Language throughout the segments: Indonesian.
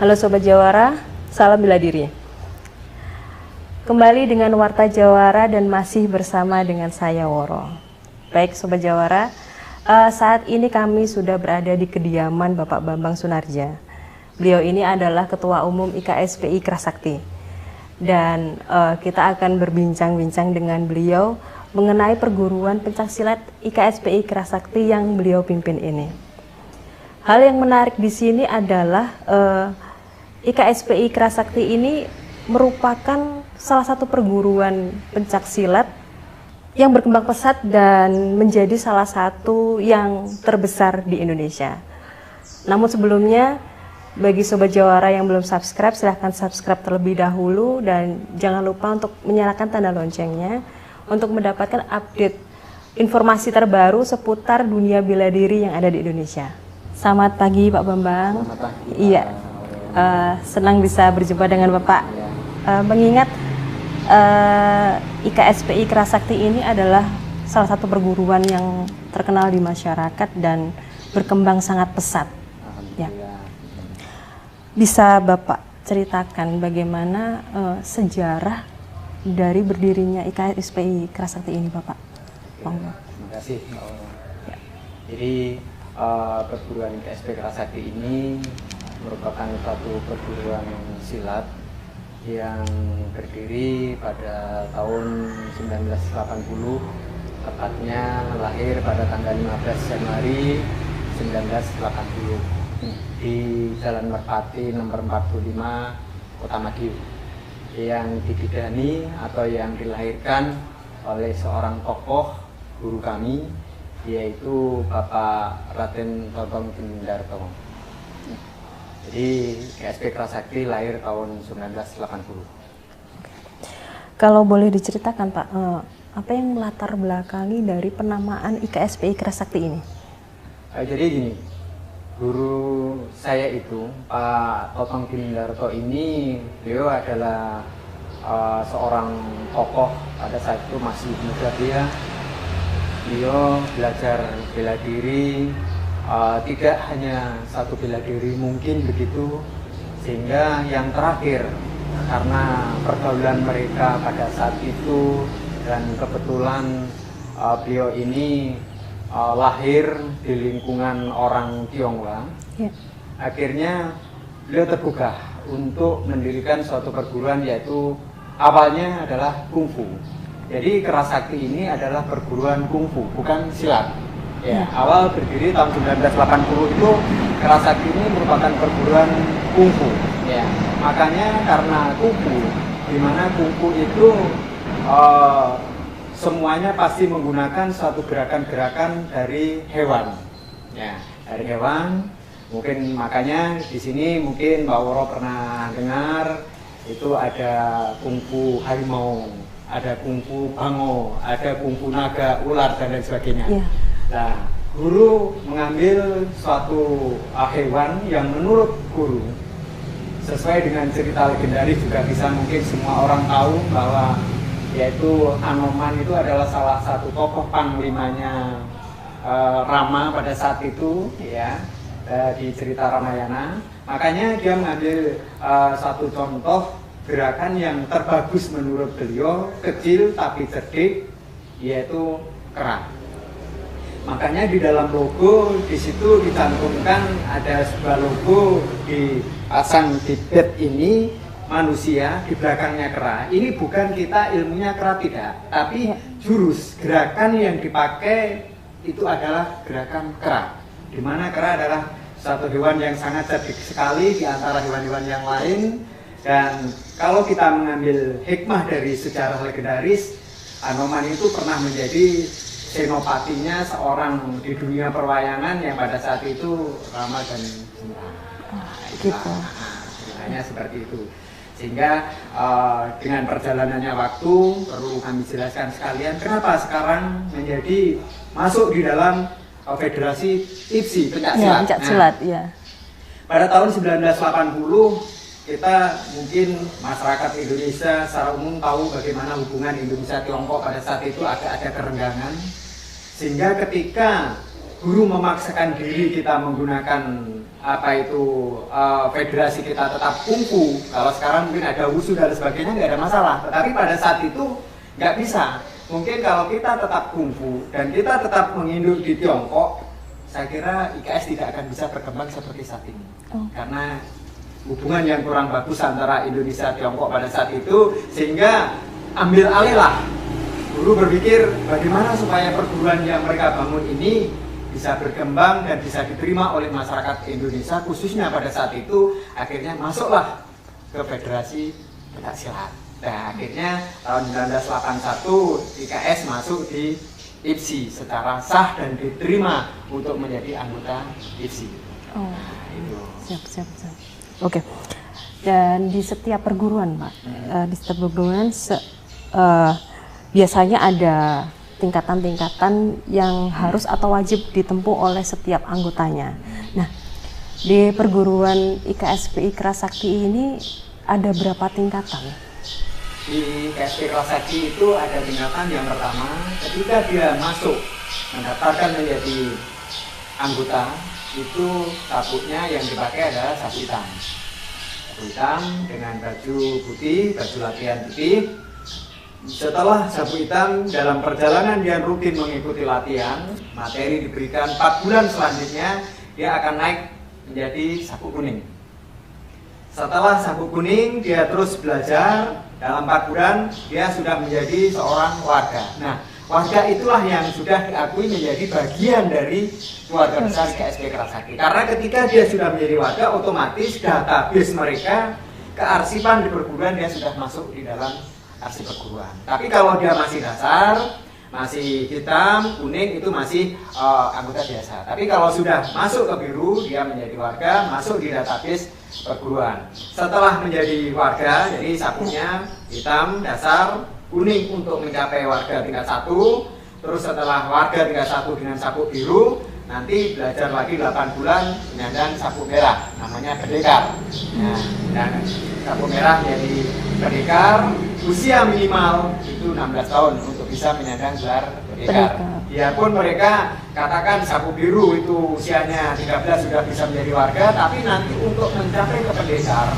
Halo Sobat Jawara, salam bela diri. Kembali dengan Warta Jawara dan masih bersama dengan saya Woro. Baik Sobat Jawara, saat ini kami sudah berada di kediaman Bapak Bambang Sunarja. Beliau ini adalah Ketua Umum IKSPI Kerasakti. Dan kita akan berbincang-bincang dengan beliau mengenai perguruan pencaksilat IKSPI Kerasakti yang beliau pimpin ini. Hal yang menarik di sini adalah IKSPI Kerasakti ini merupakan salah satu perguruan pencaksilat yang berkembang pesat dan menjadi salah satu yang terbesar di Indonesia. Namun sebelumnya, bagi Sobat Jawara yang belum subscribe, silahkan subscribe terlebih dahulu dan jangan lupa untuk menyalakan tanda loncengnya untuk mendapatkan update informasi terbaru seputar dunia bela diri yang ada di Indonesia. Selamat pagi Pak Bambang. Selamat pagi. Iya. Senang bisa berjumpa dengan Bapak. Mengingat IKSPI Kerasakti ini adalah salah satu perguruan yang terkenal di masyarakat dan berkembang sangat pesat. Ya. Bisa Bapak ceritakan bagaimana sejarah dari berdirinya IKSPI Kerasakti ini, Bapak? Terima kasih. Ya. Jadi perguruan IKSPI Kerasakti ini merupakan satu perguruan silat yang berdiri pada tahun 1980, tepatnya lahir pada tanggal 15 Januari 1980 di Jalan Merpati nomor 45 Kota Madiun, yang dibidani atau yang dilahirkan oleh seorang tokoh guru kami, yaitu Bapak Raden Totong Gindarto. Jadi IKSPI Kerasakti lahir tahun 1980. Kalau boleh diceritakan Pak, apa yang melatar belakangi dari penamaan IKSPI Kerasakti ini? Jadi gini, guru saya itu Pak Totong Gindarto ini, beliau adalah seorang tokoh pada saat itu masih muda dia. Beliau belajar bela diri. Tidak hanya satu bela diri mungkin begitu, sehingga yang terakhir karena pergaulan mereka pada saat itu dan kebetulan beliau ini lahir di lingkungan orang Tionghoa, akhirnya beliau tergugah untuk mendirikan suatu perguruan, yaitu awalnya adalah kungfu. Jadi Kerasakti ini adalah perguruan kungfu, bukan silat. Ya, awal berdiri tahun 1980 itu Kerasakti ini merupakan perguruan kungfu. Ya, makanya karena kungfu, di mana kungfu itu semuanya pasti menggunakan suatu gerakan-gerakan dari hewan. Ya, dari hewan. Mungkin makanya di sini mungkin Mbak Woro pernah dengar itu ada kungfu harimau, ada kungfu bango, ada kungfu naga, ular dan lain sebagainya. Yeah. Nah, guru mengambil suatu hewan yang menurut guru sesuai dengan cerita legendaris juga bisa mungkin semua orang tahu bahwa yaitu Anoman itu adalah salah satu tokoh panglimanya Rama pada saat itu, ya, di cerita Ramayana. Makanya dia mengambil satu contoh gerakan yang terbagus menurut beliau, kecil tapi cerdik, yaitu kera. Makanya di dalam logo di situ dicantumkan ada sebuah logo dipasang di bed ini manusia, di belakangnya kera. Ini bukan kita ilmunya kera tidak, tapi jurus gerakan yang dipakai itu adalah gerakan kera. Di mana kera adalah satu hewan yang sangat cerdik sekali di antara hewan-hewan yang lain. Dan kalau kita mengambil hikmah dari sejarah legendaris, Anoman itu pernah menjadi senopatinya seorang di dunia perwayangan yang pada saat itu Rama dan Sinta. Gitu. Ceritanya seperti itu. Sehingga dengan perjalanannya waktu perlu kami jelaskan sekalian kenapa sekarang menjadi masuk di dalam Federasi IPSI Pencaksilat. Pencaksilat, ya. Pada tahun 1980 kita mungkin masyarakat Indonesia secara umum tahu bagaimana hubungan Indonesia Tiongkok pada saat itu agak ada kerenggangan, sehingga ketika guru memaksakan diri kita menggunakan federasi kita tetap kungfu. Kalau sekarang mungkin ada wushu dan sebagainya nggak ada masalah. Tetapi pada saat itu nggak bisa. Mungkin kalau kita tetap kungfu dan kita tetap menginduk di Tiongkok, saya kira IKS tidak akan bisa berkembang seperti saat ini. Karena hubungan yang kurang bagus antara Indonesia dan Tiongkok pada saat itu, sehingga ambil alih lah. Guru berpikir bagaimana supaya perguruan yang mereka bangun ini bisa berkembang dan bisa diterima oleh masyarakat Indonesia, khususnya pada saat itu. Akhirnya masuklah ke Federasi Pencaksilat. Nah, akhirnya tahun 1981 IKS masuk di IPSI secara sah dan diterima untuk menjadi anggota IPSI. Nah, itu. Siap. Oke. Dan di setiap perguruan, Pak, di setiap perguruan biasanya ada tingkatan-tingkatan yang harus atau wajib ditempuh oleh setiap anggotanya. Nah, di perguruan IKSP Ikra Sakti ini ada berapa tingkatan? Di IKSP Ikra Sakti itu ada tingkatan. Yang pertama, ketika dia masuk mendaftarkan menjadi anggota, itu sabuknya yang dipakai adalah sabuk hitam. Sabuk hitam dengan baju putih, baju latihan putih. Setelah sabuk hitam, dalam perjalanan dia rutin mengikuti latihan, materi diberikan 4 bulan selanjutnya, dia akan naik menjadi sabuk kuning. Setelah sabuk kuning, dia terus belajar, dalam 4 bulan, dia sudah menjadi seorang warga. Nah, warga itulah yang sudah diakui menjadi bagian dari keluarga besar IKSP Ikra Sakti. Karena ketika dia sudah menjadi warga, otomatis database mereka, kearsipan di perguruan dia sudah masuk di dalam arsip perguruan. Tapi kalau dia masih dasar, masih hitam, kuning, itu masih anggota biasa. Tapi kalau sudah masuk ke biru, dia menjadi warga, masuk di database perguruan. Setelah menjadi warga, jadi sabuknya hitam, dasar, kuning untuk mencapai warga tingkat 1. Terus setelah warga tingkat 1 dengan sabuk biru, nanti belajar lagi 8 bulan menyandang sabuk merah, namanya pendekar. Nah, dan sabuk merah menjadi pendekar, usia minimal itu 16 tahun untuk bisa menyandang gelar pendekar. Biarpun mereka katakan sabuk biru itu usianya 13 sudah bisa menjadi warga, tapi nanti untuk mencapai ke pendekar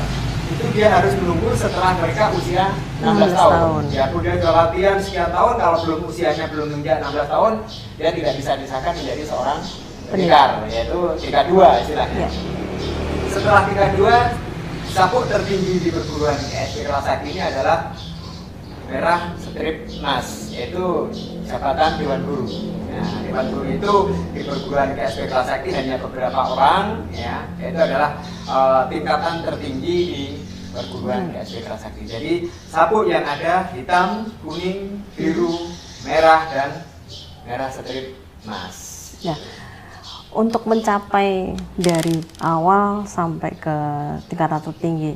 itu dia harus menunggu setelah mereka usia 16 tahun. Biarpun dia sudah latihan sekian tahun, kalau belum usianya belum menginjak 16 tahun, dia tidak bisa disahkan menjadi seorang pendekar, yaitu tingkat 2 istilahnya. Setelah tingkat 2, sabuk tertinggi di perguruan IKSP Ikra Sakti ini adalah merah strip emas, yaitu jabatan Dewan Guru. Nah, Dewan Guru itu di perguruan IKSP Ikra Sakti hanya beberapa orang, ya, itu adalah tingkatan tertinggi di perguruan IKSP Ikra Sakti. Jadi sabuk yang ada hitam, kuning, biru, merah, dan merah strip emas. Ya. Untuk mencapai dari awal sampai ke tingkatan tertinggi,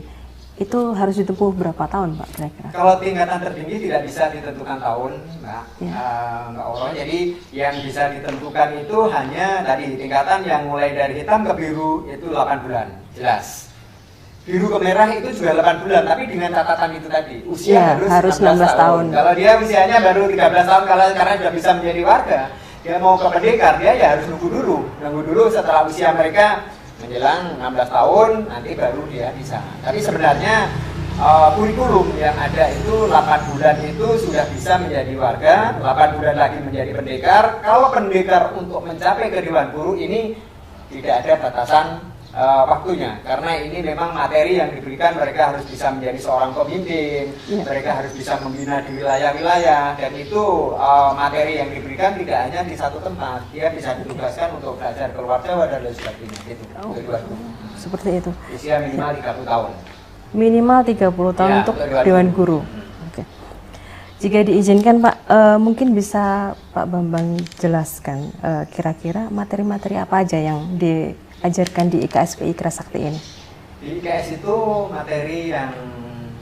itu harus ditempuh berapa tahun, Pak, kira-kira? Kalau tingkatan tertinggi tidak bisa ditentukan tahun, Mbak, ya. Mbak Oro. Jadi yang bisa ditentukan itu hanya tadi tingkatan yang mulai dari hitam ke biru itu 8 bulan, jelas. Biru ke merah itu juga 8 bulan, tapi dengan catatan itu tadi, usia harus 16 tahun. Kalau dia usianya baru 13 tahun, karena sudah bisa menjadi warga, dia mau ke pendekar, dia ya harus nunggu dulu setelah usia mereka menjelang 16 tahun, nanti baru dia bisa. Tapi sebenarnya kurikulum yang ada itu 8 bulan itu sudah bisa menjadi warga, 8 bulan lagi menjadi pendekar. Kalau pendekar untuk mencapai ke Dewan Guru ini tidak ada batasan waktunya, karena ini memang materi yang diberikan. Mereka harus bisa menjadi seorang pemimpin, mereka harus bisa membina di wilayah-wilayah, dan itu materi yang diberikan tidak hanya di satu tempat, dia bisa ditugaskan untuk belajar keluar Jawa dan lain sebagainya. Itu seperti itu. Usia minimal 30 tahun. Minimal 30 tahun ya, untuk Dewan Guru. Oke. Jika diizinkan, Pak, mungkin bisa Pak Bambang jelaskan kira-kira materi-materi apa aja yang diajarkan di IKSP Ikra Sakti ini? Di IKS itu materi yang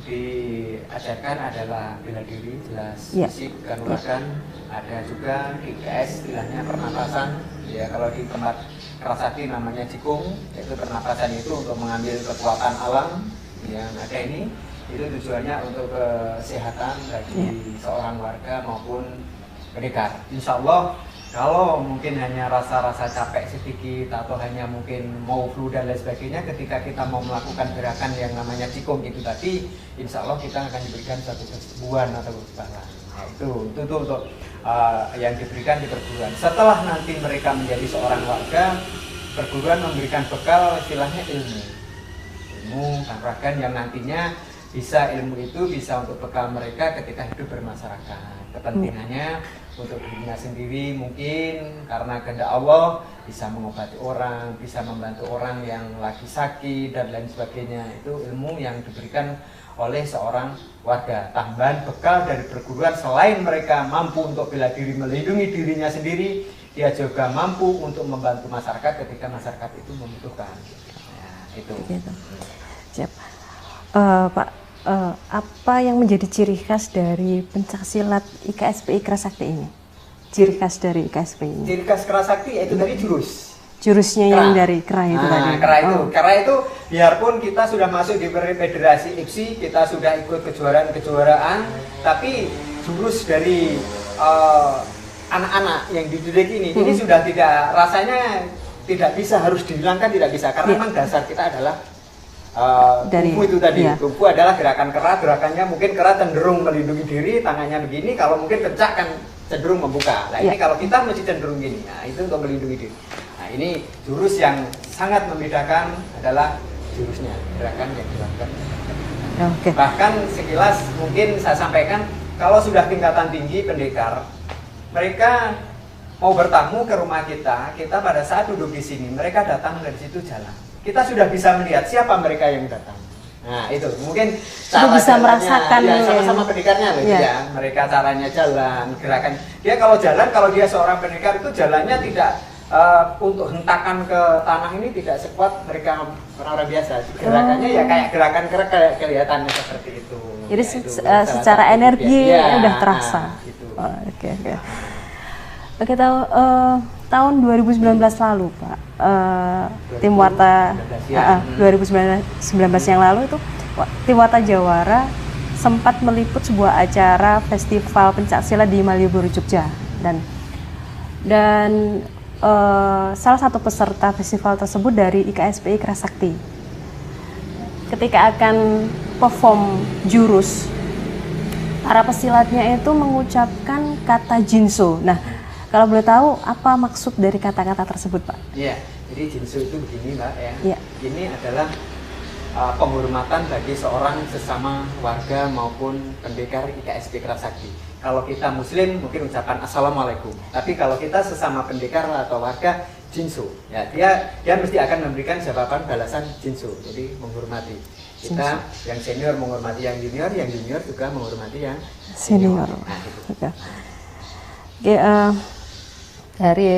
diajarkan adalah bela diri, jelas, fisik, kanuragan. Ada juga di IKS istilahnya pernapasan. Ya, kalau di tempat Ikra Sakti namanya jikung, yaitu pernapasan itu untuk mengambil kekuatan alam yang ada ini. Itu tujuannya untuk kesehatan bagi seorang warga maupun pendekar. Insya Allah Kalau mungkin hanya rasa-rasa capek sedikit atau hanya mungkin mau flu dan lain sebagainya, ketika kita mau melakukan gerakan yang namanya Qigong itu tadi, insya Allah kita akan diberikan satu kesembuhan atau kekebalan. Nah, itu untuk yang diberikan di perguruan. Setelah nanti mereka menjadi seorang warga, perguruan memberikan bekal istilahnya ilmu kanuragan yang nantinya bisa ilmu itu bisa untuk bekal mereka ketika hidup bermasyarakat. Kepentingannya untuk dirinya sendiri mungkin karena kehendak Allah bisa mengobati orang, bisa membantu orang yang lagi sakit dan lain sebagainya. Itu ilmu yang diberikan oleh seorang warga. Tambahan bekal dari perguruan selain mereka mampu untuk bela diri melindungi dirinya sendiri, dia juga mampu untuk membantu masyarakat ketika masyarakat itu membutuhkan. Nah, itu. Gitu. Siap. Pak, apa yang menjadi ciri khas dari pencaksilat IKSPI Kerasakti ini? Ciri khas dari IKSPI ini? Ciri khas Kerasakti yaitu dari jurus. Jurusnya Kera. yang dari kera itu tadi. Kera itu biarpun kita sudah masuk di federasi IPSI, kita sudah ikut kejuaraan-kejuaraan, tapi jurus dari anak-anak yang dididik ini sudah tidak, rasanya tidak bisa, harus dihilangkan, tidak bisa karena memang dasar kita adalah dari, kungfu itu tadi. Iya. Kungfu adalah gerakan kera, gerakannya mungkin kera cenderung melindungi diri, tangannya begini, kalau mungkin pencak kan cenderung membuka. Nah, ini kalau kita mesti cenderung gini. Nah, itu untuk melindungi diri. Nah, ini jurus yang sangat membedakan adalah jurusnya, gerakan yang dilakukan. Okay. Bahkan sekilas mungkin saya sampaikan, kalau sudah tingkatan tinggi pendekar, mereka mau bertamu ke rumah kita pada saat duduk di sini, mereka datang dari situ jalan. Kita sudah bisa melihat siapa mereka yang datang. Nah, itu mungkin cara bisa merasakan ya, sama-sama pendekarnya loh, ya. Mereka caranya jalan, gerakan. Dia kalau jalan, kalau dia seorang pendekar itu jalannya tidak untuk hentakan ke tanah ini tidak sekuat mereka orang-orang biasa. Gerakannya ya kayak gerakan kera, kayak kelihatannya seperti itu. Jadi ya, secara energi ya, udah terasa. Gitu. Oke, tahun 2019 lalu, Pak, tim Warta 2019 yang lalu itu tim Warta Jawara sempat meliput sebuah acara festival pencaksilat di Malioboro, Jogja, dan salah satu peserta festival tersebut dari IKSPI Kerasakti. Ketika akan perform jurus, para pesilatnya itu mengucapkan kata Jinso. Nah, kalau boleh tahu apa maksud dari kata-kata tersebut, Pak? Iya, jadi Jinso itu begini, Mbak ya. Iya. Ini adalah penghormatan bagi seorang sesama warga maupun pendekar IKSP Kerasakti. Kalau kita Muslim mungkin ucapan Assalamualaikum, tapi kalau kita sesama pendekar atau warga, Jinso. Ya, dia mesti akan memberikan jawaban balasan Jinso. Jadi menghormati. Kita Jinso. Yang senior menghormati yang junior juga menghormati yang senior. Nah, gitu. Oke, dari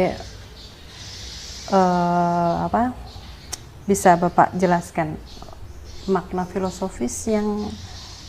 bisa Bapak jelaskan makna filosofis yang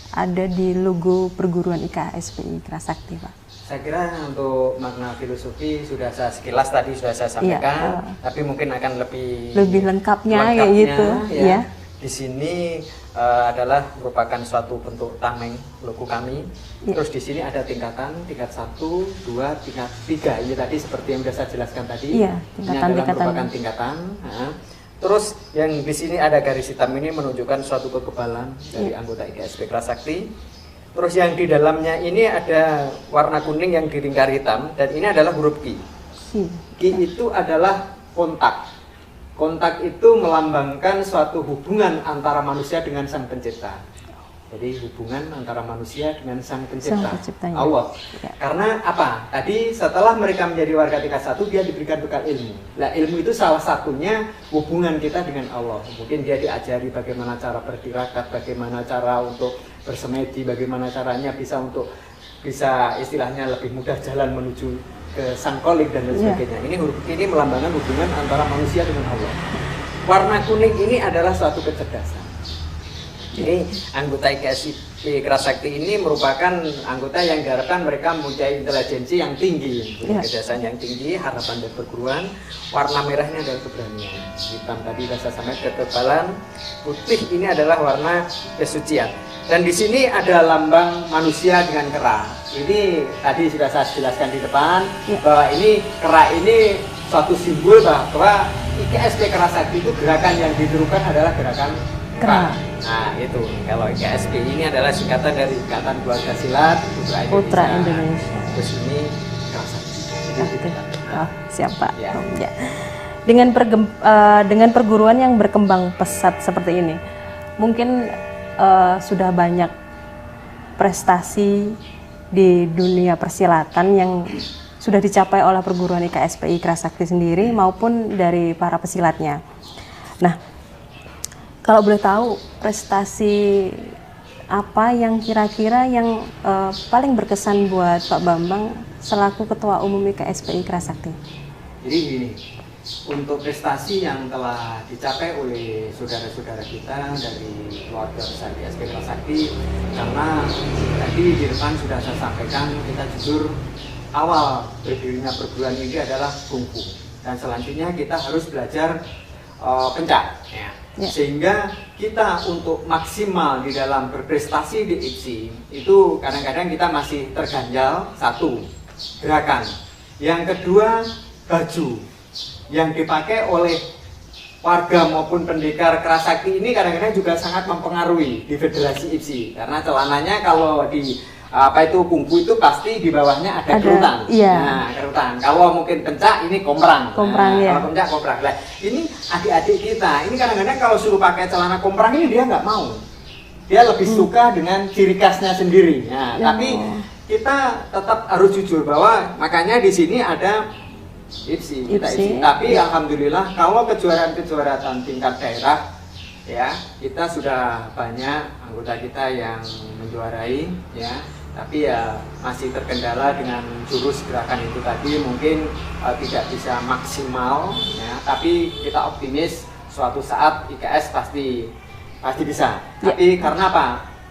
ada di logo perguruan IKSPI Kerasakti, Pak? Saya kira untuk makna filosofi sudah saya sekilas tadi sudah saya sampaikan, tapi mungkin akan lebih lengkapnya kayak gitu, ya. Di sini adalah merupakan suatu bentuk tameng logo kami. Terus di sini ada tingkatan, tingkat 1, 2, tingkat 3. Ini tadi seperti yang sudah saya jelaskan tadi. Iya, ini adalah merupakan tingkatan. Terus yang di sini ada garis hitam ini menunjukkan suatu kekebalan dari anggota IKSP Kerasakti. Terus yang di dalamnya ini ada warna kuning yang diringkar hitam dan ini adalah huruf Ki. Ki itu adalah kontak. Kontak itu melambangkan suatu hubungan antara manusia dengan Sang Pencipta. Jadi hubungan antara manusia dengan Sang Pencipta, Allah. Ya. Karena apa? Tadi setelah mereka menjadi warga tingkat 1, dia diberikan bekal ilmu. Nah, ilmu itu salah satunya hubungan kita dengan Allah. Mungkin dia diajari bagaimana cara bertirakat, bagaimana cara untuk bersemedi, bagaimana caranya bisa istilahnya lebih mudah jalan menuju ke Sang Kholik dan lain sebagainya. Ini huruf ini melambangkan hubungan antara manusia dengan Allah. Warna kuning ini adalah suatu kecerdasan. Ini anggota IKSP Kerasakti ini merupakan anggota yang diharapkan mereka mempunyai intelijensi yang tinggi, kecerdasan yang tinggi, harapan dan perguruan. Warna merahnya adalah keberanian, hitam tadi rasa sama ketebalan, putih ini adalah warna kesucian. Dan di sini ada lambang manusia dengan kera. Ini tadi sudah saya jelaskan di depan bahwa ini kera ini suatu simbol bahwa IKSP Kerasakti itu gerakan yang ditirukan adalah gerakan kera. Nah itu, kalau IKSP ini adalah singkatan dari Ikatan Keluarga Silat Putra Indonesia. Terus ini Kerasakti. Oh, siap Pak. Ya. Ya. Dengan perguruan yang berkembang pesat seperti ini, mungkin sudah banyak prestasi di dunia persilatan yang sudah dicapai oleh perguruan IKSPI Kerasakti sendiri maupun dari para pesilatnya. Nah, kalau boleh tahu prestasi apa yang kira-kira yang paling berkesan buat Pak Bambang selaku Ketua Umum IKSPI Kerasakti? Jadi gini, untuk prestasi yang telah dicapai oleh saudara-saudara kita dari keluarga besar IKSP Kerasakti, karena tadi di depan sudah saya sampaikan, kita jujur awal berdirinya perguruan ini adalah kungfu, dan selanjutnya kita harus belajar pencak. Sehingga kita untuk maksimal di dalam berprestasi di IPSI itu kadang-kadang kita masih terganjal satu, gerakan. Yang kedua, baju yang dipakai oleh warga maupun pendekar Kerasakti ini kadang-kadang juga sangat mempengaruhi di Federasi IPSI, karena celananya kalau di kungfu itu pasti di bawahnya ada kerutan. Iya. Nah, kerutan. Kalau mungkin pencak ini komprang. Komprang, nah, ya. Kalau pencak komprang. Nah, ini adik-adik kita, ini kadang-kadang kalau suruh pakai celana komprang ini dia nggak mau. Dia lebih suka dengan ciri khasnya sendiri. Nah, tapi kita tetap harus jujur bahwa makanya di sini ada IPSI. Tapi alhamdulillah kalau kejuaraan-kejuaraan tingkat daerah ya, kita sudah banyak anggota kita yang menjuarai ya. Tapi ya masih terkendala dengan jurus gerakan itu tadi, mungkin tidak bisa maksimal ya, tapi kita optimis suatu saat IKS pasti bisa. Tapi karena apa?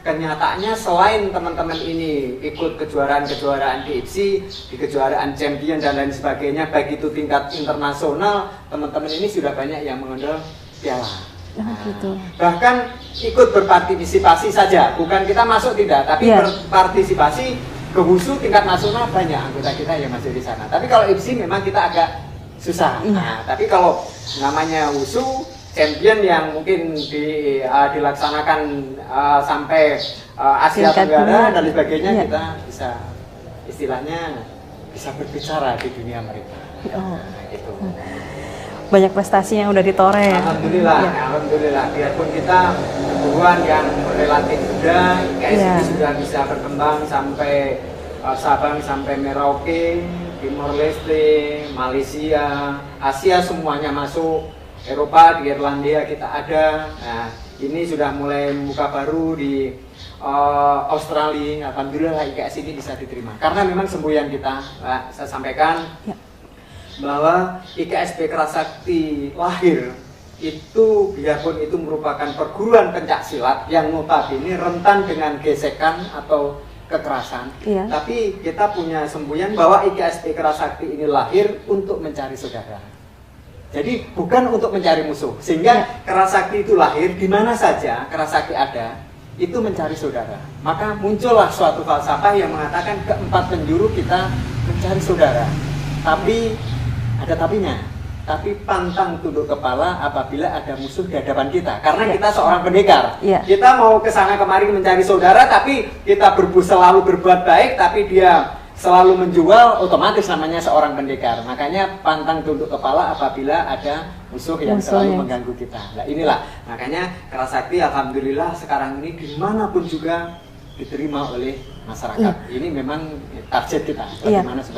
Kenyataannya selain teman-teman ini ikut kejuaraan-kejuaraan di IPSI, di kejuaraan champion dan lain sebagainya, baik itu tingkat internasional, teman-teman ini sudah banyak yang mengambil piala. Gitu. Bahkan ikut berpartisipasi saja, bukan kita masuk tidak, tapi berpartisipasi ke WUSU tingkat nasional banyak anggota kita yang masih di sana. Tapi kalau IPSI memang kita agak susah. Nah, tapi kalau namanya WUSU champion yang mungkin dilaksanakan sampai Asia Tenggara dan sebagainya, kita bisa istilahnya bisa berbicara di dunia mereka. Nah, itu. Banyak prestasi yang udah ditoreh. Alhamdulillah, alhamdulillah. Biarpun kita perguruan yang relatif muda, IKS ini sudah bisa berkembang sampai Sabang, sampai Merauke, Timor Leste, Malaysia, Asia semuanya masuk. Eropa, di Irlandia kita ada. Nah, ini sudah mulai membuka baru di Australia. Alhamdulillah IKS ini bisa diterima. Karena memang semboyan kita, saya sampaikan. Bahwa IKSP Kerasakti lahir itu biarpun itu merupakan perguruan pencak silat yang notabene rentan dengan gesekan atau kekerasan, tapi kita punya semboyan bahwa IKSP Kerasakti ini lahir untuk mencari saudara. Jadi bukan untuk mencari musuh, sehingga Kerasakti itu lahir di mana saja Kerasakti ada, itu mencari saudara. Maka muncullah suatu falsafah yang mengatakan keempat penjuru kita mencari saudara. Tapi ada tapinya, tapi pantang tunduk kepala apabila ada musuh di hadapan kita, karena kita seorang pendekar. Kita mau ke sana kemari mencari saudara, tapi kita selalu berbuat baik, tapi dia selalu menjual, otomatis namanya seorang pendekar. Makanya pantang tunduk kepala apabila ada musuh yang selalu mengganggu kita. Nah inilah, makanya Kerasakti alhamdulillah sekarang ini dimanapun juga diterima oleh masyarakat. Ini memang target kita.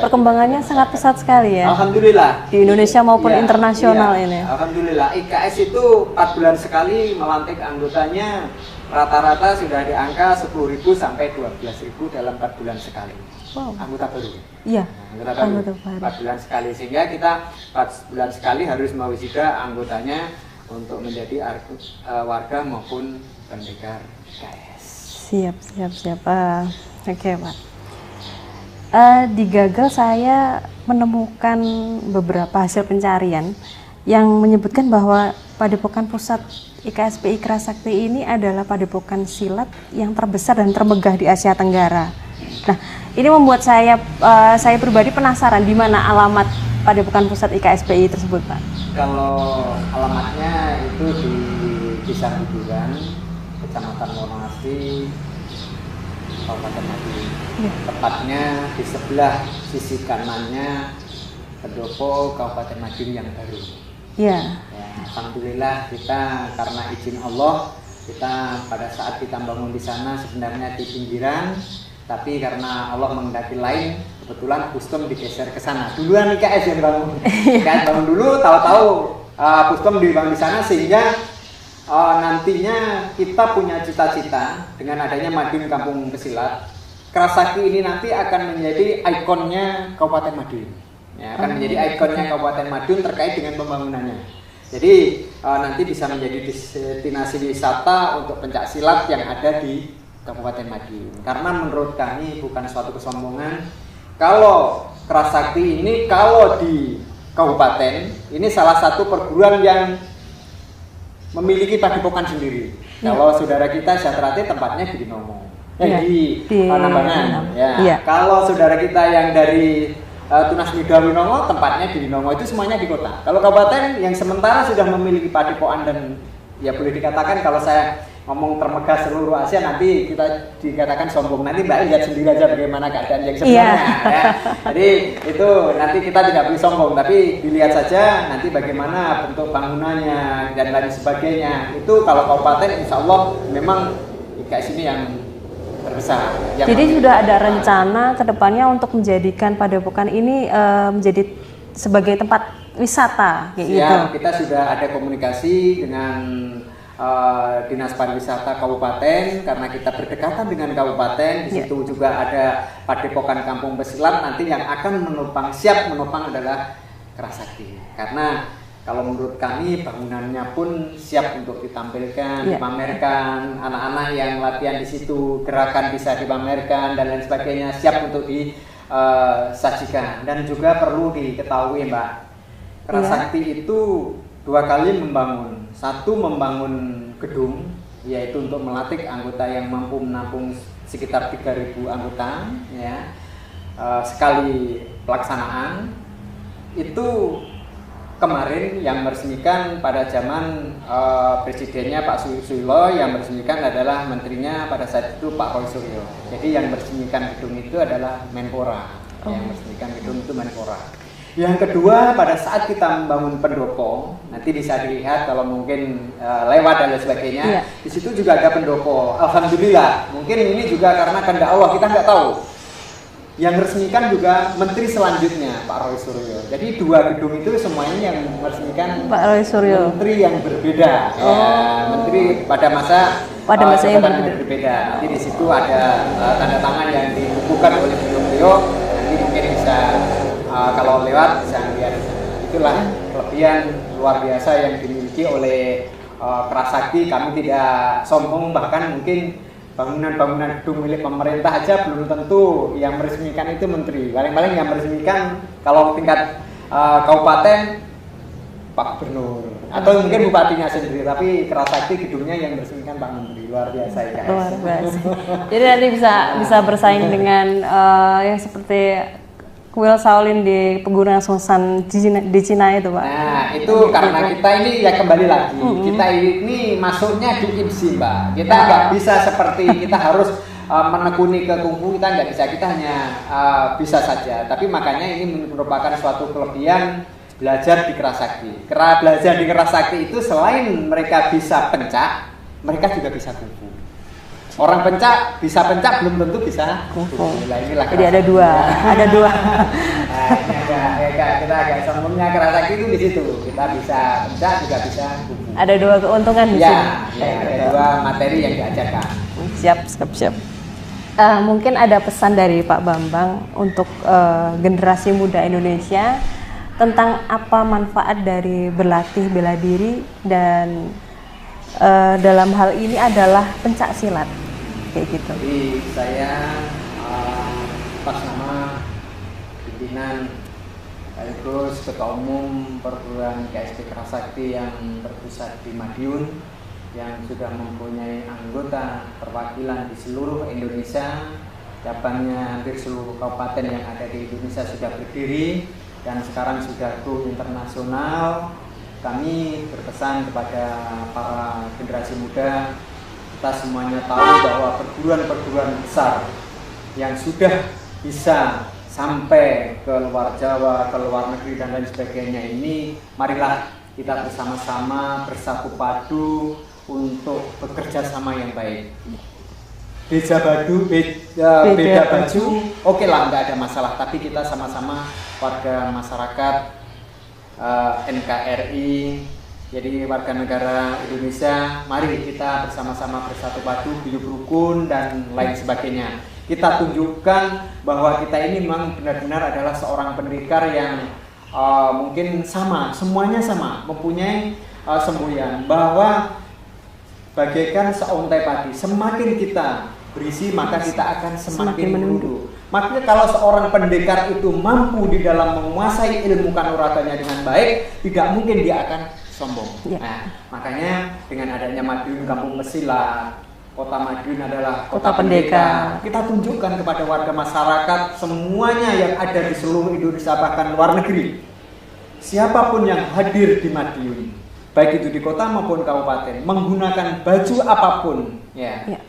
Perkembangannya sangat pesat sekali ya. Alhamdulillah. Di Indonesia maupun internasional ini. Alhamdulillah. IKS itu 4 bulan sekali melantik anggotanya, rata-rata sudah di angka 10.000 sampai 12.000 dalam 4 bulan sekali. Anggota baru. Iya. Anggota baru. 4 bulan sekali, sehingga kita 4 bulan sekali harus mewisuda anggotanya untuk menjadi warga maupun pendekar IKS. Siap. Oke, Pak. Di Google saya menemukan beberapa hasil pencarian yang menyebutkan bahwa Padepokan Pusat IKSPI Kerasakti ini adalah padepokan silat yang terbesar dan termegah di Asia Tenggara. Nah, ini membuat saya pribadi penasaran di mana alamat Padepokan Pusat IKSPI tersebut, Pak. Kalau alamatnya itu di Desa Buduran, Kecamatan Wonoasri, Kabupaten Madiun. Ya. Tepatnya di sebelah sisi kanannya pendopo Kabupaten Madiun yang baru. Ya. Ya, alhamdulillah kita karena izin Allah kita pada saat kita bangun di sana sebenarnya di pinggiran, tapi karena Allah menghendaki lain, kebetulan Pustom digeser ke sana. Duluan IKS yang bangun. IKS bangun dulu, tahu-tahu Pustom dibangun di sana sehingga nantinya kita punya cita-cita dengan adanya Madiun Kampung Pesilat. Kerasakti ini nanti akan menjadi ikonnya Kabupaten Madiun. Ya, akan menjadi ikonnya Kabupaten Madiun terkait dengan pembangunannya. Jadi nanti bisa menjadi destinasi wisata untuk pencak silat yang ada di Kabupaten Madiun. Karena menurut kami bukan suatu kesombongan kalau Kerasakti ini kalau di kabupaten ini salah satu perguruan yang memiliki padepokan sendiri. Ya. Kalau saudara kita Syatrati tempatnya di Binomo. Di Panambangan. Ya. Kalau saudara kita yang dari Tunas Mida Binomo tempatnya di Binomo, itu semuanya di kota. Kalau kabupaten yang sementara sudah memiliki padepokan dan ya boleh dikatakan kalau saya ngomong termegah seluruh Asia nanti kita dikatakan sombong. Nanti Mbak lihat sendiri aja bagaimana keadaan yang sebenarnya. Ya. Jadi itu nanti kita tidak boleh sombong, tapi dilihat saja nanti bagaimana bentuk bangunannya dan lain sebagainya. Itu kalau kabupaten insya Allah memang IKS ini yang terbesar. Jadi sudah ada rencana kedepannya untuk menjadikan padepokan ini menjadi sebagai tempat wisata, kayak gitu. Kita sudah ada komunikasi dengan Dinas Pariwisata Kabupaten karena kita berdekatan dengan kabupaten. Di situ juga ada Padepokan Kampung Pesilat nanti yang akan siap menopang adalah Kerasakti. Karena kalau menurut kami bangunannya pun siap untuk ditampilkan, dipamerkan, anak-anak yang latihan di situ, gerakan bisa dipamerkan dan lain sebagainya, siap untuk disajikan. Dan juga perlu diketahui Mbak, Kerasakti itu 2 kali membangun. Satu membangun gedung, yaitu untuk melatih anggota yang mampu menampung sekitar 3.000 anggota, ya. Sekali pelaksanaan itu kemarin yang meresmikan pada zaman presidennya Pak Susilo, yang meresmikan adalah menterinya pada saat itu Pak Roy Suryo. Jadi yang meresmikan gedung itu adalah Menpora. Yang meresmikan gedung itu Menpora. Yang kedua, pada saat kita membangun pendopo, nanti bisa dilihat kalau mungkin lewat dan lain sebagainya. Di situ juga ada pendopo. Alhamdulillah, mungkin ini juga karena kehendak Allah, kita nggak tahu. Yang resmikan juga menteri selanjutnya Pak Roy Suryo. Jadi 2 gedung itu semuanya yang meresmikan Pak Roy Suryo. Menteri yang berbeda. Menteri pada masa yang berbeda. Nanti di situ ada tanda tangan yang dibukukan oleh beliau. Nanti mungkin bisa kalau lewat bisa lihat. Itulah kelebihan luar biasa yang dimiliki oleh Kerasakti. Kami tidak sombong, bahkan mungkin bangunan-bangunan gedung milik pemerintah aja belum tentu yang meresmikan itu menteri. Paling-paling yang meresmikan kalau tingkat kabupaten Pak Gubernur atau mungkin bupatinya sendiri, tapi Kerasakti gedungnya yang meresmikan Pak Menteri. Luar biasa ya. Luar biasa. Jadi nanti bisa bersaing dengan yang seperti kuil Shaolin di Pegunungan Songsan di Cina itu, Pak. Nah, itu karena kita ini ya kembali lagi, kita ini masuknya di IMSI, Mbak. Kita nggak bisa seperti kita harus menekuni ke kungfu, kita nggak bisa, kita hanya bisa saja. Tapi makanya ini merupakan suatu kelebihan belajar di Kerasakti. Belajar di Kerasakti itu selain mereka bisa pencak, mereka juga bisa kungfu. Orang pencak bisa pencak belum tentu bisa kungfu. Jadi ada dua. Nah, ini kita agak sombongnya Kerasakti itu di situ. Kita bisa pencak juga bisa kungfu. Ada 2 keuntungan di sini. Ada 2 materi yang diajarkan. Siap. Mungkin ada pesan dari Pak Bambang untuk generasi muda Indonesia tentang apa manfaat dari berlatih bela diri dan dalam hal ini adalah pencak silat, kayak gitu. Jadi saya atas nama pimpinan sekaligus Ketua Umum Perguruan KSP Kerasakti yang terpusat di Madiun, yang sudah mempunyai anggota perwakilan di seluruh Indonesia, cabangnya hampir seluruh kabupaten yang ada di Indonesia sudah berdiri dan sekarang sudah go internasional. Kami berpesan kepada para generasi muda, kita semuanya tahu bahwa perguruan-perguruan besar yang sudah bisa sampai ke luar Jawa, ke luar negeri dan lain sebagainya ini, marilah kita bersama-sama bersatu padu untuk bekerja sama yang baik. Beda baju, oke lah, nggak ada masalah. Tapi kita sama-sama warga masyarakat NKRI, jadi warga negara Indonesia, mari kita bersama-sama bersatu padu, guyup rukun dan lain sebagainya. Kita tunjukkan bahwa kita ini memang benar-benar adalah seorang pendekar yang mungkin sama, semuanya sama, mempunyai semboyan bahwa bagaikan seontai padi, semakin kita berisi maka kita akan semakin menunduk. Makanya kalau seorang pendekar itu mampu di dalam menguasai ilmu kanuraganya dengan baik, tidak mungkin dia akan sombong. Ya. Nah, makanya dengan adanya Madiun Kampung Pesilat, Kota Madiun adalah kota pendekar. Kita tunjukkan kepada warga masyarakat semuanya yang ada di seluruh Indonesia bahkan luar negeri, siapapun yang hadir di Madiun, baik itu di kota maupun kabupaten, menggunakan baju apapun,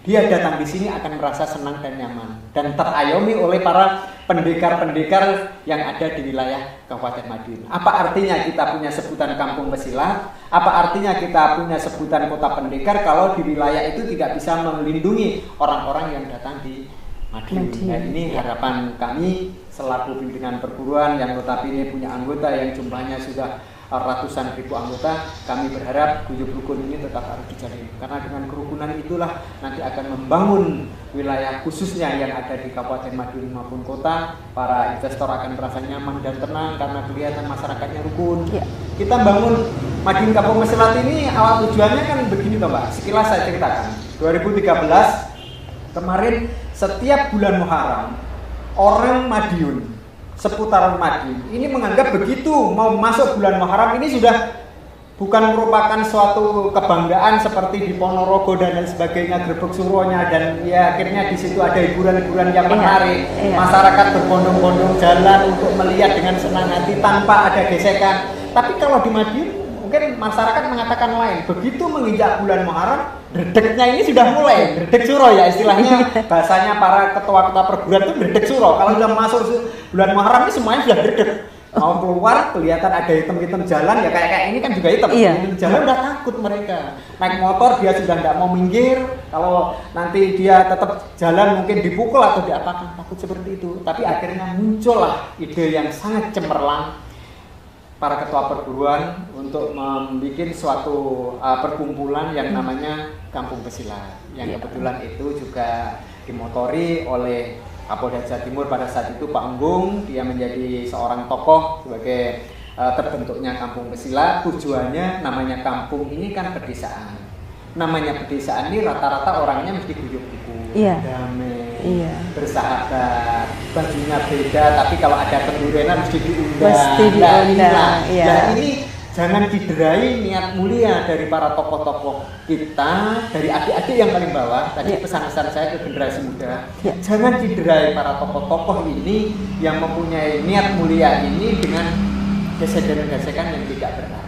dia datang di sini akan merasa senang dan nyaman dan terayomi oleh para pendekar-pendekar yang ada di wilayah Kabupaten Madiun. Apa artinya kita punya sebutan Kampung Pesilat? Apa artinya kita punya sebutan kota pendekar kalau di wilayah itu tidak bisa melindungi orang-orang yang datang di Madiun? Nah, ini harapan kami selaku pimpinan perguruan yang notabene punya anggota yang jumlahnya sudah ratusan ribu anggota. Kami berharap guyup rukun ini tetap harus dijalin, karena dengan kerukunan itulah nanti akan membangun wilayah khususnya yang ada di Kabupaten Madiun maupun kota. Para investor akan merasa nyaman dan tenang karena kelihatan masyarakatnya rukun. Kita bangun Madiun Kampung Pesilat ini awal tujuannya kan begini toh Mbak, sekilas saya ceritakan. 2013 kemarin setiap bulan Muharram orang Madiun, seputaran Madiun ini menganggap begitu mau masuk bulan Muharram ini sudah bukan merupakan suatu kebanggaan seperti di Ponorogo dan lain sebagainya, Grebek Suronya, dan ya akhirnya di situ ada hiburan-hiburan yang menarik. Masyarakat berbondong-bondong jalan untuk melihat dengan senang hati tanpa ada gesekan. Tapi kalau di Madiun mungkin masyarakat mengatakan lain. Begitu menginjak bulan Muharram, dredegnya ini sudah mulai, dredeg suro ya istilahnya, bahasanya para ketua-ketua perguruan itu dredeg suro. Kalau sudah masuk bulan Muharram ini semuanya sudah dredeg. Mau keluar kelihatan ada hitam-hitam jalan, ya kayak ini kan juga hitam. Jalan udah takut mereka. Naik motor dia sudah tidak mau minggir. Kalau nanti dia tetap jalan mungkin dipukul atau diapakan, takut seperti itu. Tapi akhirnya muncullah ide yang sangat cemerlang para ketua perguruan untuk membuat suatu perkumpulan yang namanya Kampung Pesilat, yang kebetulan itu juga dimotori oleh Kapolda Jawa Timur pada saat itu Pak Enggung. Dia menjadi seorang tokoh sebagai terbentuknya Kampung Pesilat. Tujuannya namanya kampung ini kan pedesaan. Namanya pedesaan ini rata-rata orangnya mesti guyup-guyup, damai, bersahabat, bajunya beda, tapi kalau ada pendurenan mesti diundang. Nah ini jangan diderai niat mulia dari para tokoh-tokoh kita, dari adik-adik yang paling bawah. Tadi pesan-pesan saya ke generasi muda, jangan diderai para tokoh-tokoh ini yang mempunyai niat mulia ini dengan gesekan-gesekan yang tidak berarti.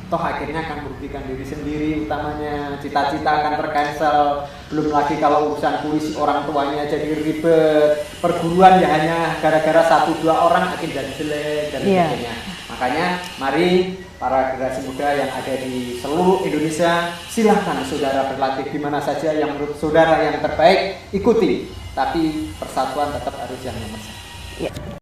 Toh akhirnya akan merugikan diri sendiri, utamanya cita-cita akan tercancel. Belum lagi kalau urusan polisi orang tuanya jadi ribet, perguruan ya hanya gara-gara 1-2 orang akan jadi jelek dan sebagainya. Makanya mari para generasi muda yang ada di seluruh Indonesia, silahkan saudara berlatih di mana saja yang menurut saudara yang terbaik, ikuti. Tapi persatuan tetap harus yang nomor 1.